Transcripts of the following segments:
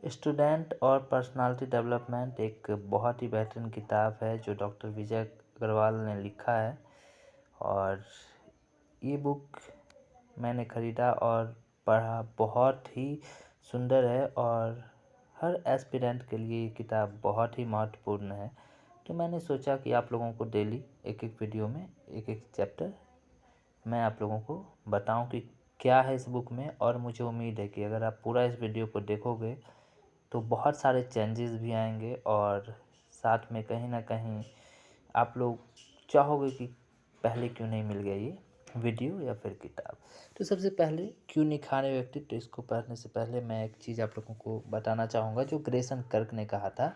Student और personality development एक बहुत ही बेहतरीन किताब है जो डॉक्टर विजय अग्रवाल ने लिखा है। और ये बुक मैंने ख़रीदा और पढ़ा, बहुत ही सुंदर है और हर एस्पिरेंट के लिए ये किताब बहुत ही महत्वपूर्ण है। तो मैंने सोचा कि आप लोगों को डेली एक एक वीडियो में एक एक चैप्टर मैं आप लोगों को बताऊं कि क्या है इस बुक में। और मुझे उम्मीद है कि अगर आप पूरा इस वीडियो को देखोगे तो बहुत सारे चेंजेस भी आएंगे और साथ में कहीं ना कहीं आप लोग चाहोगे कि पहले क्यों नहीं मिल गया ये वीडियो या फिर किताब। तो सबसे पहले क्यों निखारे व्यक्तित्व, तो इसको पढ़ने से पहले मैं एक चीज़ आप लोगों को बताना चाहूँगा जो ग्रेसन कर्क ने कहा था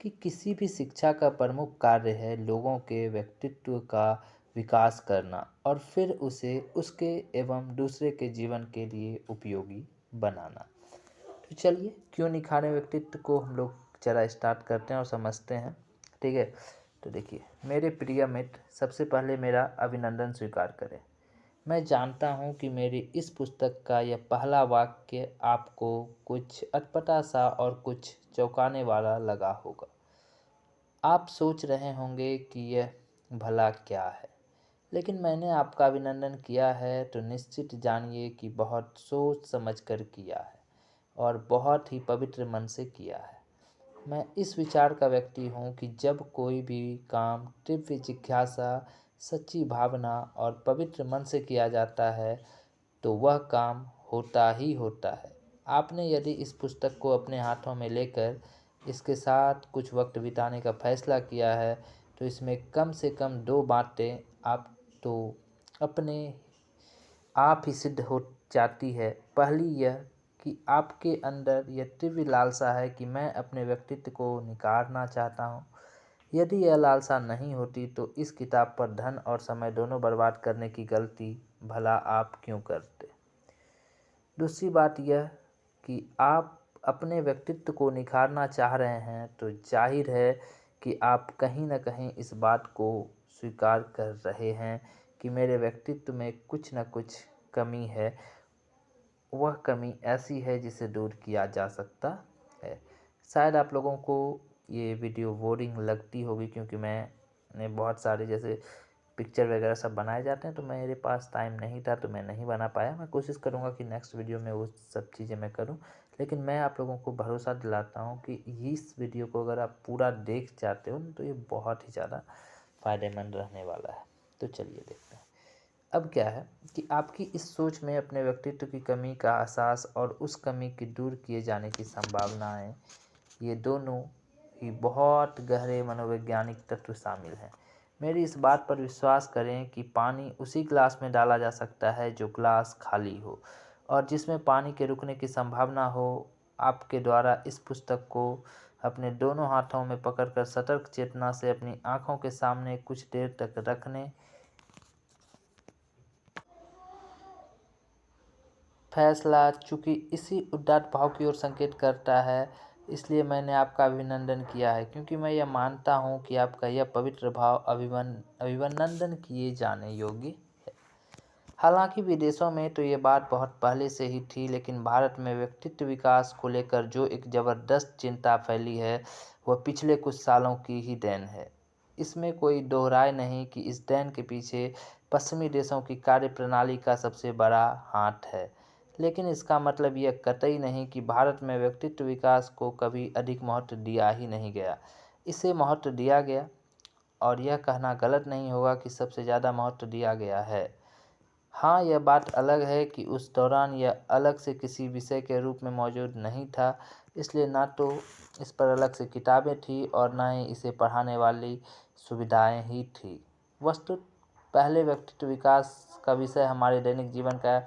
कि किसी भी शिक्षा का प्रमुख कार्य है लोगों के व्यक्तित्व का विकास करना और फिर उसे उसके एवं दूसरे के जीवन के लिए उपयोगी बनाना। तो चलिए क्यों निखारें व्यक्तित्व को हम लोग जरा स्टार्ट करते हैं और समझते हैं। ठीक है, तो देखिए मेरे प्रिय मित्र, सबसे पहले मेरा अभिनंदन स्वीकार करें। मैं जानता हूँ कि मेरी इस पुस्तक का यह पहला वाक्य आपको कुछ अटपटा सा और कुछ चौंकाने वाला लगा होगा। आप सोच रहे होंगे कि यह भला क्या है, लेकिन मैंने आपका अभिनंदन किया है तो निश्चित जानिए कि बहुत सोच समझ कर किया है और बहुत ही पवित्र मन से किया है। मैं इस विचार का व्यक्ति हूँ कि जब कोई भी काम तीव्र जिज्ञासा, सच्ची भावना और पवित्र मन से किया जाता है तो वह काम होता ही होता है। आपने यदि इस पुस्तक को अपने हाथों में लेकर इसके साथ कुछ वक्त बिताने का फैसला किया है तो इसमें कम से कम दो बातें आप तो अपने आप ही सिद्ध हो जाती है। पहली यह कि आपके अंदर यह तीव्र लालसा है कि मैं अपने व्यक्तित्व को निखारना चाहता हूँ। यदि यह लालसा नहीं होती तो इस किताब पर धन और समय दोनों बर्बाद करने की गलती भला आप क्यों करते। दूसरी बात यह कि आप अपने व्यक्तित्व को निखारना चाह रहे हैं तो जाहिर है कि आप कहीं ना कहीं इस बात को स्वीकार कर रहे हैं कि मेरे व्यक्तित्व में कुछ न कुछ कमी है। वह कमी ऐसी है जिसे दूर किया जा सकता है। शायद आप लोगों को ये वीडियो बोरिंग लगती होगी क्योंकि मैंने बहुत सारे जैसे पिक्चर वगैरह सब बनाए जाते हैं तो मेरे पास टाइम नहीं था तो मैं नहीं बना पाया। मैं कोशिश करूँगा कि नेक्स्ट वीडियो में वो सब चीज़ें मैं करूँ, लेकिन मैं आप लोगों को भरोसा दिलाता हूँ कि इस वीडियो को अगर आप पूरा देख जाते हो तो ये बहुत ही ज़्यादा फ़ायदेमंद रहने वाला है। तो चलिए देखते हैं। अब क्या है कि आपकी इस सोच में अपने व्यक्तित्व की कमी का एहसास और उस कमी की दूर किए जाने की संभावनाएं, ये दोनों ही बहुत गहरे मनोवैज्ञानिक तत्व शामिल हैं। मेरी इस बात पर विश्वास करें कि पानी उसी गिलास में डाला जा सकता है जो गिलास खाली हो और जिसमें पानी के रुकने की संभावना हो। आपके द्वारा इस पुस्तक को अपने दोनों हाथों में पकड़कर सतर्क चेतना से अपनी आंखों के सामने कुछ देर तक रखने फैसला चूँकि इसी उदात्त भाव की ओर संकेत करता है, इसलिए मैंने आपका अभिनंदन किया है क्योंकि मैं यह मानता हूँ कि आपका यह पवित्र भाव अभिनंदन किए जाने योग्य है। हालांकि विदेशों में तो ये बात बहुत पहले से ही थी, लेकिन भारत में व्यक्तित्व विकास को लेकर जो एक ज़बरदस्त चिंता फैली है वह पिछले कुछ सालों की ही देन है। इसमें कोई दोहराय नहीं कि इस देन के पीछे पश्चिमी देशों की कार्यप्रणाली का सबसे बड़ा हाथ है। लेकिन इसका मतलब यह कतई नहीं कि भारत में व्यक्तित्व विकास को कभी अधिक महत्व दिया ही नहीं गया। इसे महत्व दिया गया और यह कहना गलत नहीं होगा कि सबसे ज़्यादा महत्व दिया गया है। हाँ, यह बात अलग है कि उस दौरान यह अलग से किसी विषय के रूप में मौजूद नहीं था, इसलिए ना तो इस पर अलग से किताबें थी और ना ही इसे पढ़ाने वाली सुविधाएं ही थी। वस्तुतः पहले व्यक्तित्व विकास का विषय हमारे दैनिक जीवन का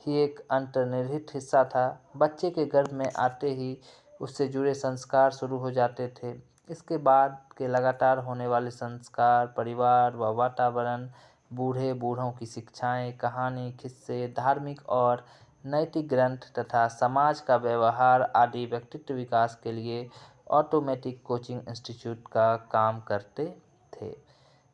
ही एक अंतर्निहित हिस्सा था। बच्चे के गर्भ में आते ही उससे जुड़े संस्कार शुरू हो जाते थे। इसके बाद के लगातार होने वाले संस्कार, परिवार व वातावरण, बूढ़ों की शिक्षाएं, कहानी, किस्से, धार्मिक और नैतिक ग्रंथ तथा समाज का व्यवहार आदि व्यक्तित्व विकास के लिए ऑटोमेटिक कोचिंग इंस्टीट्यूट का काम करते थे।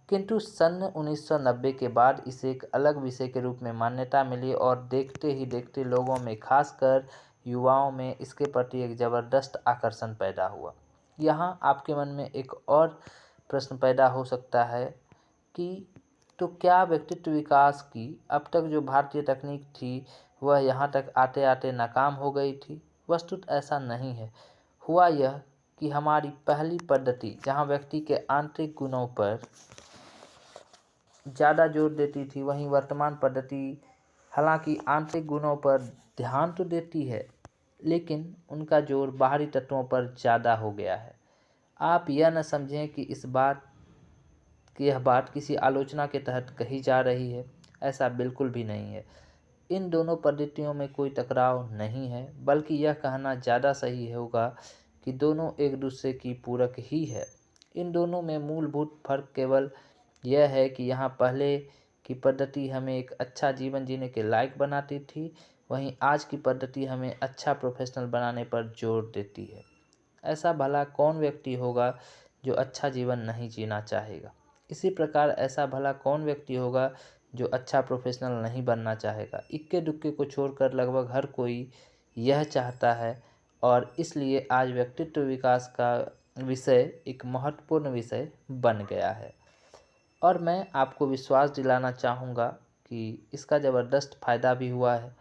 किंतु सन 1990 के बाद इसे एक अलग विषय के रूप में मान्यता मिली और देखते ही देखते लोगों में, खासकर युवाओं में इसके प्रति एक ज़बरदस्त आकर्षण पैदा हुआ। यहाँ आपके मन में एक और प्रश्न पैदा हो सकता है कि तो क्या व्यक्तित्व विकास की अब तक जो भारतीय तकनीक थी वह यहाँ तक आते आते नाकाम हो गई थी? वस्तुतः ऐसा नहीं है। हुआ यह कि हमारी पहली पद्धति जहाँ व्यक्ति के आंतरिक गुणों पर ज़्यादा जोर देती थी, वहीं वर्तमान पद्धति हालांकि आंतरिक गुणों पर ध्यान तो देती है, लेकिन उनका जोर बाहरी तत्वों पर ज़्यादा हो गया है। आप यह न समझें कि यह बात किसी आलोचना के तहत कही जा रही है, ऐसा बिल्कुल भी नहीं है। इन दोनों पद्धतियों में कोई टकराव नहीं है, बल्कि यह कहना ज़्यादा सही होगा कि दोनों एक दूसरे की पूरक ही है। इन दोनों में मूलभूत फर्क केवल यह है कि यहाँ पहले की पद्धति हमें एक अच्छा जीवन जीने के लायक बनाती थी, वहीं आज की पद्धति हमें अच्छा प्रोफेशनल बनाने पर जोर देती है। ऐसा भला कौन व्यक्ति होगा जो अच्छा जीवन नहीं जीना चाहेगा? इसी प्रकार ऐसा भला कौन व्यक्ति होगा जो अच्छा प्रोफेशनल नहीं बनना चाहेगा? इक्के दुक्के को छोड़कर लगभग हर कोई यह चाहता है, और इसलिए आज व्यक्तित्व विकास का विषय एक महत्वपूर्ण विषय बन गया है। और मैं आपको विश्वास दिलाना चाहूँगा कि इसका ज़बरदस्त फ़ायदा भी हुआ है,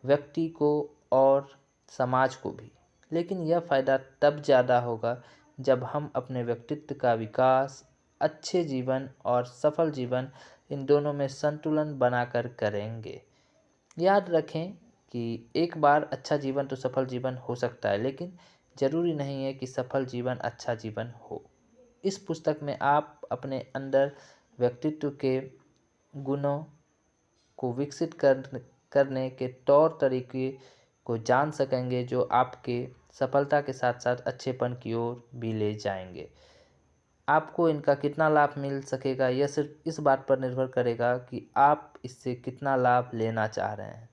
व्यक्ति को और समाज को भी। लेकिन यह फ़ायदा तब ज़्यादा होगा जब हम अपने व्यक्तित्व का विकास, अच्छे जीवन और सफल जीवन, इन दोनों में संतुलन बनाकर करेंगे। याद रखें कि एक बार अच्छा जीवन तो सफल जीवन हो सकता है, लेकिन ज़रूरी नहीं है कि सफल जीवन अच्छा जीवन हो। इस पुस्तक में आप अपने अंदर व्यक्तित्व के गुणों को विकसित करने के तौर तरीके को जान सकेंगे, जो आपके सफलता के साथ साथ अच्छेपन की ओर भी ले जाएंगे। आपको इनका कितना लाभ मिल सकेगा, यह सिर्फ इस बात पर निर्भर करेगा कि आप इससे कितना लाभ लेना चाह रहे हैं।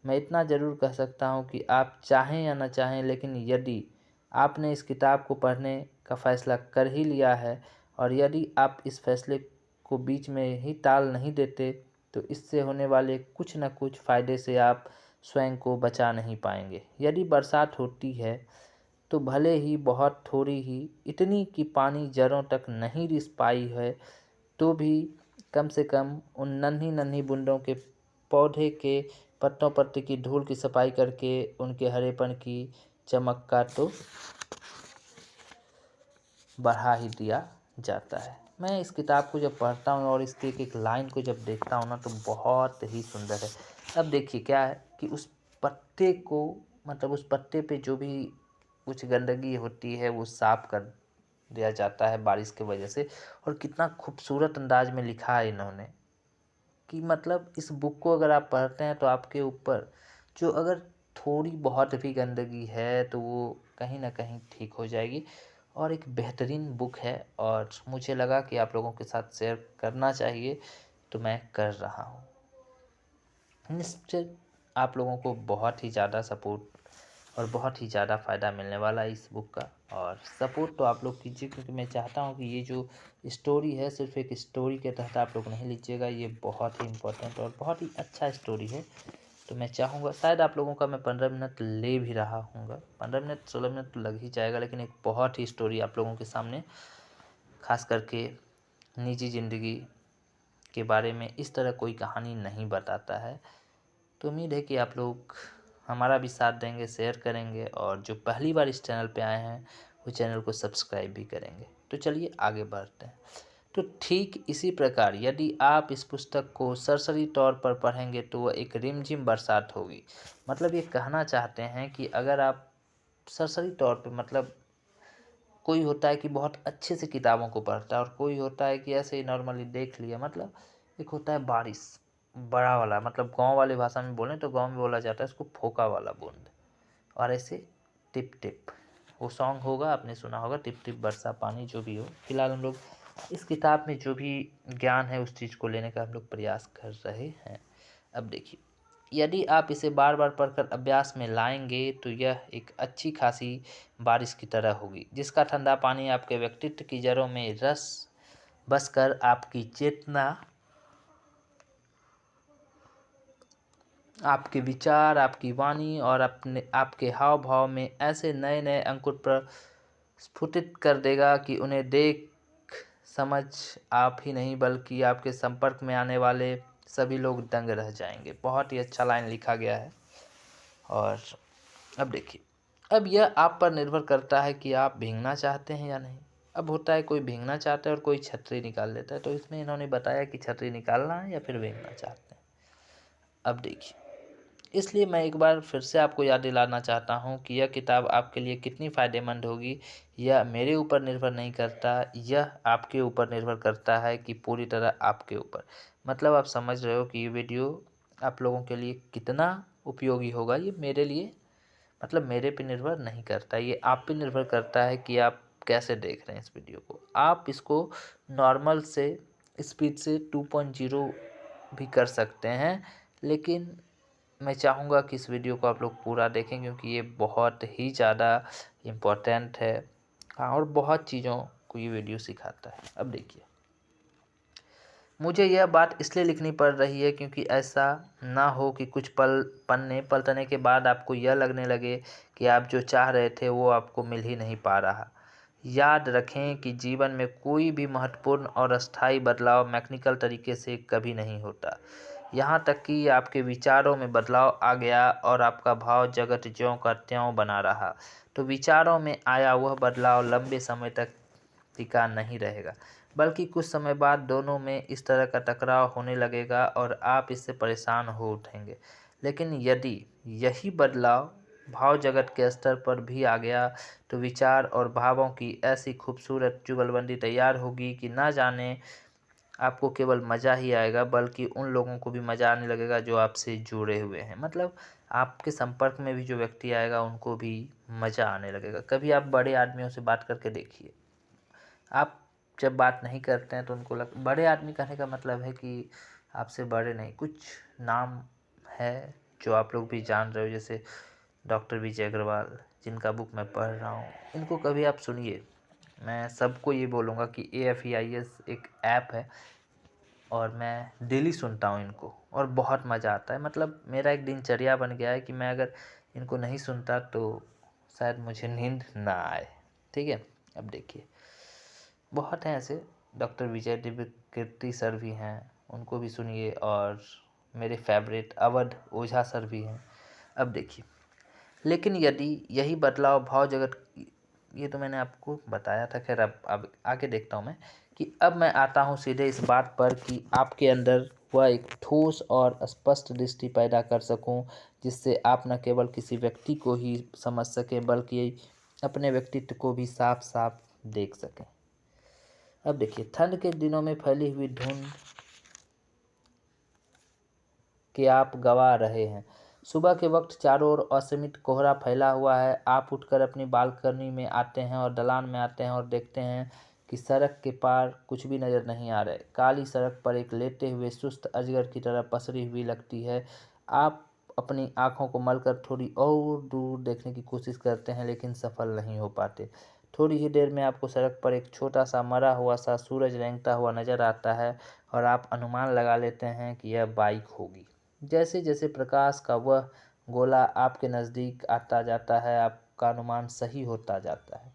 मैं इतना ज़रूर कह सकता हूँ कि आप चाहें या न चाहें, लेकिन यदि आपने इस किताब को पढ़ने का फ़ैसला कर ही लिया है, और यदि आप इस फैसले को बीच में ही टाल नहीं देते, तो इससे होने वाले कुछ न कुछ फ़ायदे से आप स्वयं को बचा नहीं पाएंगे। यदि बरसात होती है तो भले ही बहुत थोड़ी ही, इतनी कि पानी जड़ों तक नहीं रिस पाई है, तो भी कम से कम उन नन्ही नन्ही बूंदों के पौधे के पत्तों पर टिकी धूल की सफाई करके उनके हरेपन की चमक का तो बढ़ा ही दिया जाता है। मैं इस किताब को जब पढ़ता हूँ और इसके एक एक लाइन को जब देखता हूँ ना, तो बहुत ही सुंदर है। अब देखिए क्या है कि उस पत्ते को, मतलब उस पत्ते पे जो भी कुछ गंदगी होती है वो साफ कर दिया जाता है बारिश की वजह से। और कितना खूबसूरत अंदाज में लिखा है इन्होंने कि मतलब इस बुक को अगर आप पढ़ते हैं तो आपके ऊपर जो अगर थोड़ी बहुत भी गंदगी है तो वो कहीं ना कहीं ठीक हो जाएगी। और एक बेहतरीन बुक है, और मुझे लगा कि आप लोगों के साथ शेयर करना चाहिए, तो मैं कर रहा हूँ। निश्चित आप लोगों को बहुत ही ज़्यादा सपोर्ट और बहुत ही ज़्यादा फ़ायदा मिलने वाला है इस बुक का। और सपोर्ट तो आप लोग कीजिए, क्योंकि मैं चाहता हूँ कि ये जो स्टोरी है सिर्फ एक स्टोरी के तहत आप लोग नहीं लीजिएगा, ये बहुत ही इम्पोर्टेंट और बहुत ही अच्छा स्टोरी है। तो मैं चाहूँगा, शायद आप लोगों का मैं 15 मिनट ले भी रहा हूँगा, 15 मिनट 16 मिनट तो लग ही जाएगा, लेकिन एक बहुत ही स्टोरी आप लोगों के सामने, खास करके निजी ज़िंदगी के बारे में इस तरह कोई कहानी नहीं बताता है। तो उम्मीद है कि आप लोग हमारा भी साथ देंगे, शेयर करेंगे, और जो पहली बार इस चैनल पे आए हैं वो चैनल को सब्सक्राइब भी करेंगे। तो चलिए आगे बढ़ते हैं। तो ठीक इसी प्रकार यदि आप इस पुस्तक को सरसरी तौर पर पढ़ेंगे तो वह एक रिमझिम बरसात होगी। मतलब ये कहना चाहते हैं कि अगर आप सरसरी तौर पे, मतलब कोई होता है कि बहुत अच्छे से किताबों को पढ़ता है, और कोई होता है कि ऐसे ही नॉर्मली देख लिया। मतलब एक होता है बारिश बड़ा वाला, मतलब गांव वाले भाषा में बोलें तो गांव में बोला जाता है इसको फोका वाला बूंद, और ऐसे टिप टिप वो सॉन्ग होगा, आपने सुना होगा, टिप टिप बरसा पानी, जो भी हो। फिलहाल हम लोग इस किताब में जो भी ज्ञान है उस चीज़ को लेने का हम लोग प्रयास कर रहे हैं। अब देखिए, यदि आप इसे बार बार पढ़कर अभ्यास में लाएंगे तो यह एक अच्छी खासी बारिश की तरह होगी, जिसका ठंडा पानी आपके व्यक्तित्व की जड़ों में रस बसकर आपकी चेतना आपके विचार, आपकी वाणी और आपके हाव भाव में ऐसे नए नए अंकुर प्रस्फुटित कर देगा कि उन्हें देख समझ आप ही नहीं बल्कि आपके संपर्क में आने वाले सभी लोग दंग रह जाएंगे। बहुत ही अच्छा लाइन लिखा गया है। और अब देखिए, अब यह आप पर निर्भर करता है कि आप भींगना चाहते हैं या नहीं। अब होता है कोई भींगना चाहता है और कोई छतरी निकाल लेता है, तो इसमें इन्होंने बताया कि छतरी निकालना है या फिर भींगना चाहते हैं। अब देखिए, इसलिए मैं एक बार फिर से आपको याद दिलाना चाहता हूँ कि यह किताब आपके लिए कितनी फ़ायदेमंद होगी यह मेरे ऊपर निर्भर नहीं करता, यह आपके ऊपर निर्भर करता है कि पूरी तरह आपके ऊपर। मतलब आप समझ रहे हो कि ये वीडियो आप लोगों के लिए कितना उपयोगी होगा। ये मेरे लिए मतलब मेरे पे निर्भर नहीं करता, ये आप पे निर्भर करता है कि आप कैसे देख रहे हैं इस वीडियो को। आप इसको नॉर्मल से स्पीड से 2.0 भी कर सकते हैं, लेकिन मैं चाहूँगा कि इस वीडियो को आप लोग पूरा देखें क्योंकि ये बहुत ही ज़्यादा इम्पोर्टेंट है। हाँ, और बहुत चीज़ों को ये वीडियो सिखाता है। अब देखिए, मुझे यह बात इसलिए लिखनी पड़ रही है क्योंकि ऐसा ना हो कि कुछ पन्ने पलटने के बाद आपको यह लगने लगे कि आप जो चाह रहे थे वो आपको मिल ही नहीं पा रहा। याद रखें कि जीवन में कोई भी महत्वपूर्ण और अस्थायी बदलाव मैकेनिकल तरीके से कभी नहीं होता। यहाँ तक कि आपके विचारों में बदलाव आ गया और आपका भाव जगत ज्यों का त्यों बना रहा, तो विचारों में आया वह बदलाव लंबे समय तक टिका नहीं रहेगा, बल्कि कुछ समय बाद दोनों में इस तरह का टकराव होने लगेगा और आप इससे परेशान हो उठेंगे। लेकिन यदि यही बदलाव भाव जगत के स्तर पर भी आ गया, तो विचार और भावों की ऐसी खूबसूरत जुगलबंदी तैयार होगी कि ना जाने आपको केवल मज़ा ही आएगा बल्कि उन लोगों को भी मज़ा आने लगेगा जो आपसे जुड़े हुए हैं। मतलब आपके संपर्क में भी जो व्यक्ति आएगा उनको भी मज़ा आने लगेगा। कभी आप बड़े आदमियों से बात करके देखिए, आप जब बात नहीं करते हैं तो उनको बड़े आदमी कहने का मतलब है कि आपसे बड़े नहीं, कुछ नाम है जो आप लोग भी जान रहे हो, जैसे डॉक्टर विजय अग्रवाल जिनका बुक मैं पढ़ रहा हूँ, इनको कभी आप सुनिए। मैं सबको ये बोलूँगा कि AFEIS एक ऐप है और मैं डेली सुनता हूँ इनको और बहुत मज़ा आता है। मतलब मेरा एक दिनचर्या बन गया है कि मैं अगर इनको नहीं सुनता तो शायद मुझे नींद ना आए। ठीक है, अब देखिए, बहुत हैं ऐसे, डॉक्टर विजय दिव्यकीर्ति सर भी हैं, उनको भी सुनिए, और मेरे फेवरेट अवध ओझा सर भी हैं। अब देखिए, लेकिन यदि यही बदलाव भाव जगत, ये तो मैंने आपको बताया था। खैर अब आगे देखता हूँ मैं कि अब मैं आता हूँ सीधे इस बात पर कि आपके अंदर वह एक ठोस और स्पष्ट दृष्टि पैदा कर सकूँ जिससे आप न केवल किसी व्यक्ति को ही समझ सकें बल्कि अपने व्यक्तित्व को भी साफ साफ देख सकें। अब देखिए, ठंड के दिनों में फैली हुई धुंध के आप गवा रहे हैं। सुबह के वक्त चारों ओर असीमित कोहरा फैला हुआ है। आप उठकर अपनी बालकनी में आते हैं और दलान में आते हैं और देखते हैं कि सड़क के पार कुछ भी नज़र नहीं आ रहे। काली सड़क पर एक लेटे हुए सुस्त अजगर की तरह पसरी हुई लगती है। आप अपनी आँखों को मलकर थोड़ी और दूर देखने की कोशिश करते हैं लेकिन सफल नहीं हो पाते। थोड़ी ही देर में आपको सड़क पर एक छोटा सा मरा हुआ सा सूरज रेंगता हुआ नज़र आता है और आप अनुमान लगा लेते हैं कि यह बाइक होगी। जैसे जैसे प्रकाश का वह गोला आपके नज़दीक आता जाता है, आपका अनुमान सही होता जाता है।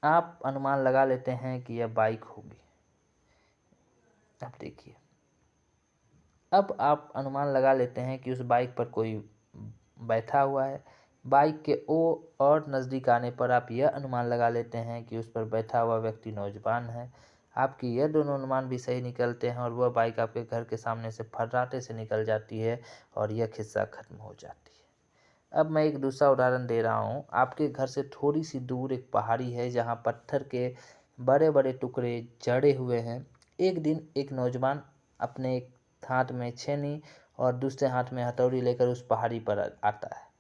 आप अनुमान लगा लेते हैं कि यह बाइक होगी। अब देखिए, अब आप अनुमान लगा लेते हैं कि उस बाइक पर कोई बैठा हुआ है। बाइक के और नज़दीक आने पर आप यह अनुमान लगा लेते हैं कि उस पर बैठा हुआ व्यक्ति नौजवान है। आपकी यह दोनों अनुमान भी सही निकलते हैं और वह बाइक आपके घर के सामने से फर्राटे से निकल जाती है और यह किस्सा खत्म हो जाती है। अब मैं एक दूसरा उदाहरण दे रहा हूँ। आपके घर से थोड़ी सी दूर एक पहाड़ी है जहाँ पत्थर के बड़े बड़े टुकड़े जड़े हुए हैं। एक दिन एक नौजवान अपने एक हाथ में छेनी और दूसरे हाथ में हथौड़ी लेकर उस पहाड़ी पर आता है।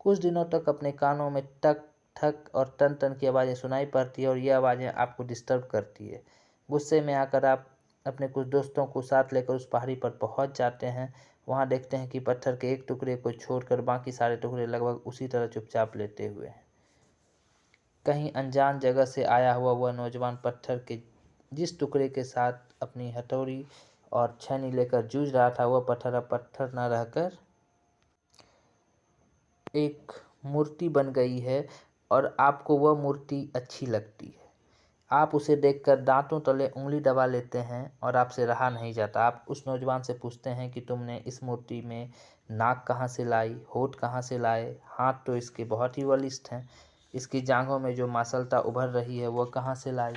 कुछ दिनों तक अपने कानों में टक ठक और टन टन की आवाज़ें सुनाई पड़ती है और ये आवाज़ें आपको डिस्टर्ब करती है। गुस्से में आकर आप अपने कुछ दोस्तों को साथ लेकर उस पहाड़ी पर पहुंच जाते हैं। वहां देखते हैं कि पत्थर के एक टुकड़े को छोड़कर बाकी सारे टुकड़े लगभग उसी तरह चुपचाप लेटे हुए हैं। कहीं अनजान जगह से आया हुआ वह नौजवान पत्थर के जिस टुकड़े के साथ अपनी हथौड़ी और छैनी लेकर जूझ रहा था, वह पत्थर अब पत्थर न रहकर एक मूर्ति बन गई है और आपको वह मूर्ति अच्छी लगती है। आप उसे देखकर दांतों तले उंगली दबा लेते हैं और आपसे रहा नहीं जाता। आप उस नौजवान से पूछते हैं कि तुमने इस मूर्ति में नाक कहाँ से लाई, होठ कहाँ से लाए, हाथ तो इसके बहुत ही बलिष्ठ हैं, इसकी जांघों में जो मांसलता उभर रही है वह कहाँ से लाई।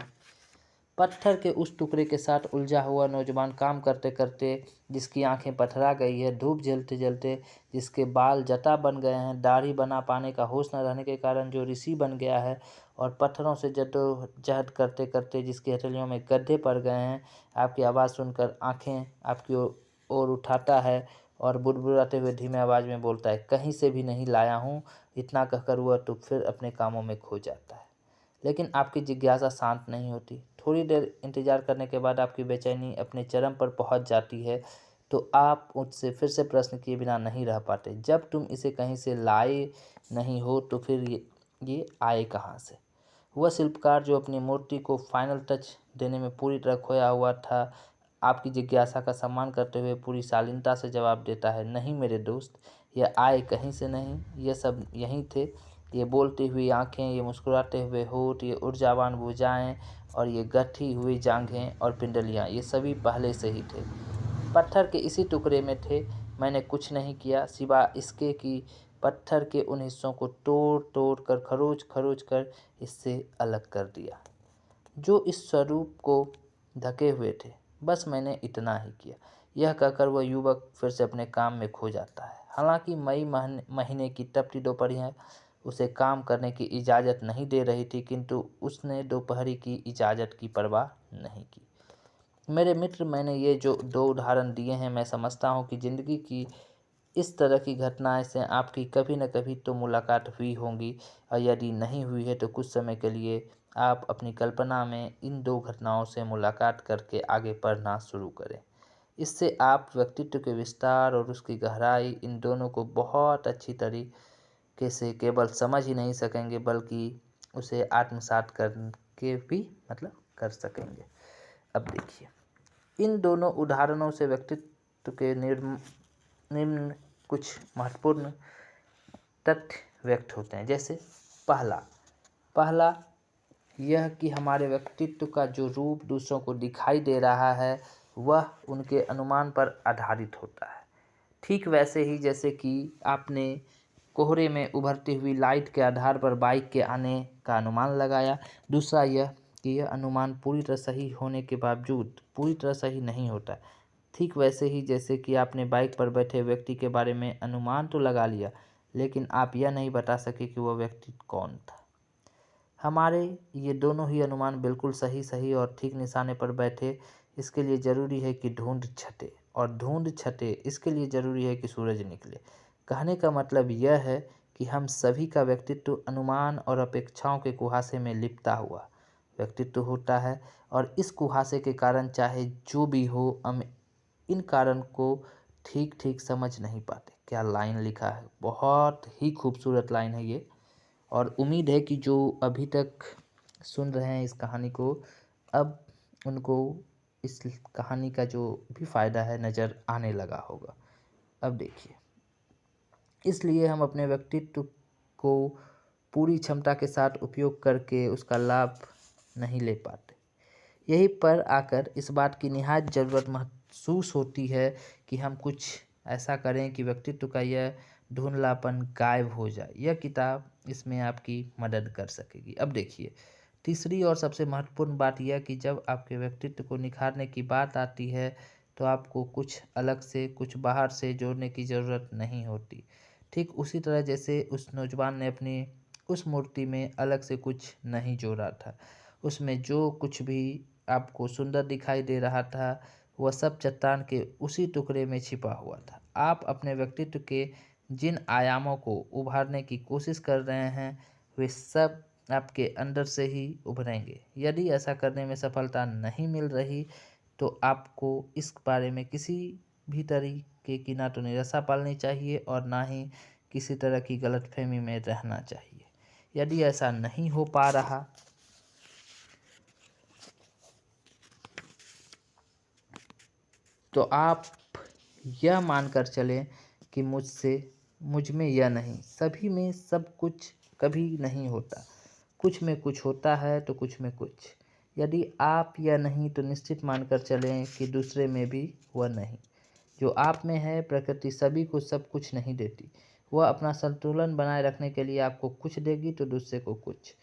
पत्थर के उस टुकड़े के साथ उलझा हुआ नौजवान काम करते करते, जिसकी आंखें पथरा गई है, धूप जलते जलते जिसके बाल जटा बन गए हैं, दाढ़ी बना पाने का होश न रहने के कारण जो ऋषि बन गया है, और पत्थरों से जद्दोजहद करते करते जिसकी हथेलियों में गड्ढे पड़ गए हैं, आपकी आवाज़ सुनकर आंखें आपकी ओर उठाता है और बुड़बुड़ाते हुए धीमे आवाज़ में बोलता है, कहीं से भी नहीं लाया हूँ। इतना कहकर वह तो फिर अपने कामों में खो जाता है। लेकिन आपकी जिज्ञासा शांत नहीं होती। थोड़ी देर इंतजार करने के बाद आपकी बेचैनी अपने चरम पर पहुंच जाती है, तो आप मुझसे फिर से प्रश्न किए बिना नहीं रह पाते। जब तुम इसे कहीं से लाए नहीं हो तो फिर ये आए कहाँ से? वह शिल्पकार जो अपनी मूर्ति को फाइनल टच देने में पूरी तरह खोया हुआ था, आपकी जिज्ञासा का सम्मान करते हुए पूरी शालीनता से जवाब देता है, नहीं मेरे दोस्त, यह आए कहीं से नहीं, यह सब यहीं थे। ये बोलती हुई आंखें, ये मुस्कुराते हुए होठ, ये ऊर्जावान भुजाएं और ये गठी हुई जांघें और पिंडलियां, ये सभी पहले से ही थे, पत्थर के इसी टुकड़े में थे। मैंने कुछ नहीं किया सिवा इसके कि पत्थर के उन हिस्सों को तोड़ तोड़ कर, खरोच खरोच कर इससे अलग कर दिया जो इस स्वरूप को ढके हुए थे। बस मैंने इतना ही किया। यह कहकर वह युवक फिर से अपने काम में खो जाता है। हालांकि मई महीने की तपती दोपहरियां उसे काम करने की इजाज़त नहीं दे रही थी, किंतु उसने दोपहरी की इजाज़त की परवाह नहीं की। मेरे मित्र, मैंने ये जो 2 उदाहरण दिए हैं, मैं समझता हूँ कि ज़िंदगी की इस तरह की घटनाएं से आपकी कभी न कभी तो मुलाकात हुई होंगी, और यदि नहीं हुई है तो कुछ समय के लिए आप अपनी कल्पना में इन 2 घटनाओं से मुलाकात करके आगे पढ़ना शुरू करें। इससे आप व्यक्तित्व के विस्तार और उसकी गहराई, इन दोनों को बहुत अच्छी तरीके से केवल समझ ही नहीं सकेंगे, बल्कि उसे आत्मसात करके भी कर सकेंगे। अब देखिए, इन दोनों उदाहरणों से व्यक्तित्व के निम्न कुछ महत्वपूर्ण तथ्य व्यक्त होते हैं। जैसे पहला यह कि हमारे व्यक्तित्व का जो रूप दूसरों को दिखाई दे रहा है, वह उनके अनुमान पर आधारित होता है। ठीक वैसे ही जैसे कि आपने कोहरे में उभरती हुई लाइट के आधार पर बाइक के आने का अनुमान लगाया। दूसरा यह कि यह अनुमान पूरी तरह सही होने के बावजूद पूरी तरह सही नहीं होता। ठीक वैसे ही जैसे कि आपने बाइक पर बैठे व्यक्ति के बारे में अनुमान तो लगा लिया, लेकिन आप यह नहीं बता सके कि वह व्यक्ति कौन था। हमारे ये दोनों ही अनुमान बिल्कुल सही और ठीक निशाने पर बैठे, इसके लिए ज़रूरी है कि धुंध छटे, और धुंध छटे इसके लिए ज़रूरी है कि सूरज निकले। कहने का मतलब यह है कि हम सभी का व्यक्तित्व अनुमान और अपेक्षाओं के कुहासे में लिपटा हुआ व्यक्तित्व होता है, और इस कुहासे के कारण चाहे जो भी हो, हम इन कारण को ठीक ठीक समझ नहीं पाते। क्या लाइन लिखा है, बहुत ही खूबसूरत लाइन है ये, और उम्मीद है कि जो अभी तक सुन रहे हैं इस कहानी को, अब उनको इस कहानी का जो भी फ़ायदा है नज़र आने लगा होगा। अब देखिए, इसलिए हम अपने व्यक्तित्व को पूरी क्षमता के साथ उपयोग करके उसका लाभ नहीं ले पाते। यहीं पर आकर इस बात की निहायत ज़रूरत महसूस होती है कि हम कुछ ऐसा करें कि व्यक्तित्व का यह धुंधलापन गायब हो जाए। यह किताब इसमें आपकी मदद कर सकेगी। अब देखिए, तीसरी और सबसे महत्वपूर्ण बात यह कि जब आपके व्यक्तित्व को निखारने की बात आती है, तो आपको कुछ अलग से, कुछ बाहर से जोड़ने की ज़रूरत नहीं होती। ठीक उसी तरह जैसे उस नौजवान ने अपनी उस मूर्ति में अलग से कुछ नहीं जोड़ा था। उसमें जो कुछ भी आपको सुंदर दिखाई दे रहा था, वह सब चट्टान के उसी टुकड़े में छिपा हुआ था। आप अपने व्यक्तित्व के जिन आयामों को उभारने की कोशिश कर रहे हैं, वे सब आपके अंदर से ही उभरेंगे। यदि ऐसा करने में सफलता नहीं मिल रही, तो आपको इस बारे में किसी भी तरीके की ना तो निराशा पालनी चाहिए और ना ही किसी तरह की गलतफहमी में रहना चाहिए। यदि ऐसा नहीं हो पा रहा, तो आप यह मानकर चलें कि मुझ में यह नहीं, सभी में सब कुछ कभी नहीं होता। कुछ में कुछ होता है तो कुछ में कुछ। यदि आप यह नहीं तो निश्चित मानकर चलें कि दूसरे में भी वह नहीं। जो आप में है, प्रकृति सभी को सब कुछ नहीं देती। वह अपना संतुलन बनाए रखने के लिए आपको कुछ देगी तो दूसरे को कुछ।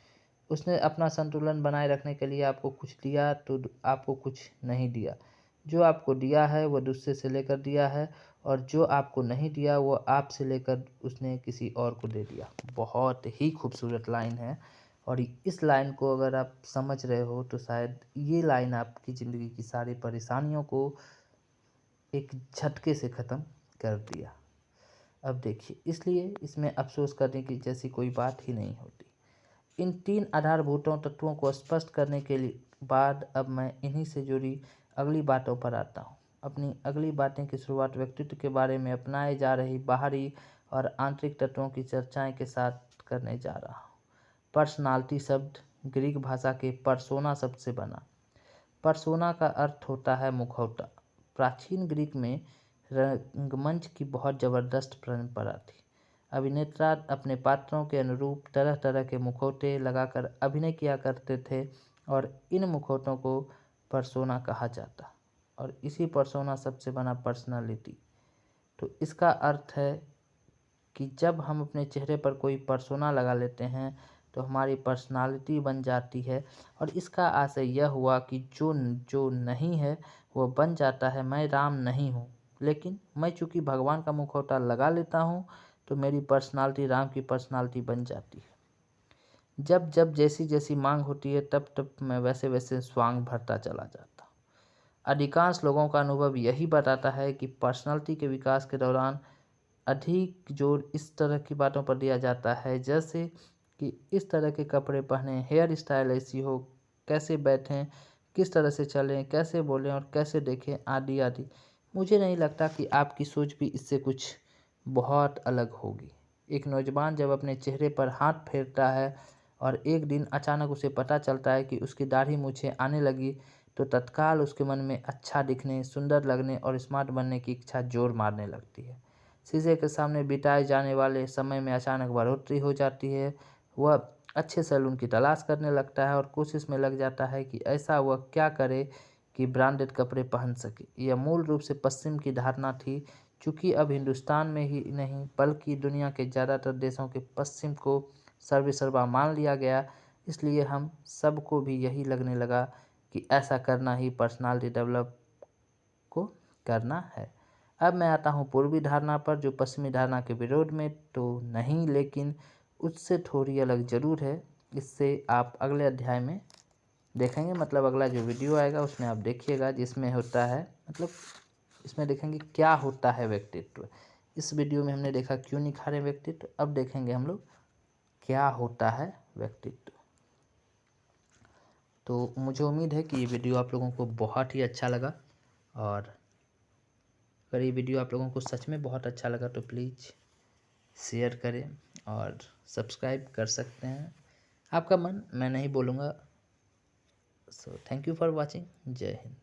उसने अपना संतुलन बनाए रखने के लिए आपको कुछ दिया तो आपको कुछ नहीं दिया। जो आपको दिया है वह दूसरे से लेकर दिया है, और जो आपको नहीं दिया वो आपसे लेकर उसने किसी और को दे दिया। बहुत ही खूबसूरत लाइन है, और इस लाइन को अगर आप समझ रहे हो तो शायद ये लाइन आपकी ज़िंदगी की सारी परेशानियों को एक झटके से ख़त्म कर दिया। अब देखिए, इसलिए इसमें अफ़सोस करने की जैसी कोई बात ही नहीं होती। इन 3 आधारभूतों तत्वों को स्पष्ट करने के बाद अब मैं इन्हीं से जुड़ी अगली बातों पर आता हूँ। अपनी अगली बातें की शुरुआत व्यक्तित्व के बारे में अपनाए जा रही बाहरी और आंतरिक तत्वों की चर्चाएं के साथ करने जा रहा हूँ। पर्सनालिटी शब्द ग्रीक भाषा के पर्सोना शब्द से बना। पर्सोना का अर्थ होता है मुखौटा। प्राचीन ग्रीक में रंगमंच की बहुत ज़बरदस्त परंपरा थी। अभिनेता अपने पात्रों के अनुरूप तरह तरह के मुखौटे लगाकर अभिनय किया करते थे, और इन मुखौटों को पर्सोना कहा जाता, और इसी पर्सोना शब्द से बना पर्सनालिटी। तो इसका अर्थ है कि जब हम अपने चेहरे पर कोई पर्सोना लगा लेते हैं तो हमारी पर्सनालिटी बन जाती है, और इसका आशय यह हुआ कि जो जो नहीं है वह बन जाता है। मैं राम नहीं हूँ, लेकिन मैं चूँकि भगवान का मुखौटा लगा लेता हूँ तो मेरी पर्सनालिटी राम की पर्सनालिटी बन जाती है। जब जब जैसी जैसी मांग होती है तब तब मैं वैसे वैसे स्वांग भरता चला जाता हूँ। अधिकांश लोगों का अनुभव यही बताता है कि पर्सनालिटी के विकास के दौरान अधिक जोर इस तरह की बातों पर दिया जाता है, जैसे कि इस तरह के कपड़े पहनें, हेयर स्टाइल ऐसी हो, कैसे बैठें, किस तरह से चलें, कैसे बोलें और कैसे देखें, आदि आदि। मुझे नहीं लगता कि आपकी सोच भी इससे कुछ बहुत अलग होगी। एक नौजवान जब अपने चेहरे पर हाथ फेरता है और एक दिन अचानक उसे पता चलता है कि उसकी दाढ़ी मूंछें आने लगी, तो तत्काल उसके मन में अच्छा दिखने, सुंदर लगने और स्मार्ट बनने की इच्छा जोर मारने लगती है। शीशे के सामने बिताए जाने वाले समय में अचानक बढ़ोतरी हो जाती है। वह अच्छे सैलून की तलाश करने लगता है और कोशिश में लग जाता है कि ऐसा वह क्या करे कि ब्रांडेड कपड़े पहन सके। यह मूल रूप से पश्चिम की धारणा थी। चूँकि अब हिंदुस्तान में ही नहीं बल्कि दुनिया के ज़्यादातर देशों के पश्चिम को सर्वेसर्वा मान लिया गया, इसलिए हम सबको भी यही लगने लगा कि ऐसा करना ही पर्सनालिटी डेवलप को करना है। अब मैं आता हूँ पूर्वी धारणा पर, जो पश्चिमी धारणा के विरोध में तो नहीं, लेकिन उससे थोड़ी अलग ज़रूर है। इससे आप अगले अध्याय में देखेंगे, मतलब अगला जो वीडियो आएगा उसमें आप देखिएगा, जिसमें होता है, मतलब इसमें देखेंगे क्या होता है व्यक्तित्व। इस वीडियो में हमने देखा क्यों निखारे व्यक्तित्व, अब देखेंगे हम लोग क्या होता है व्यक्तित्व। तो मुझे उम्मीद है कि ये वीडियो आप लोगों को बहुत ही अच्छा लगा, और अगर ये वीडियो आप लोगों को सच में बहुत अच्छा लगा तो प्लीज़ शेयर करें और सब्सक्राइब कर सकते हैं। आपका मन, मैं नहीं बोलूँगा। So thank you for watching. जय हिंद।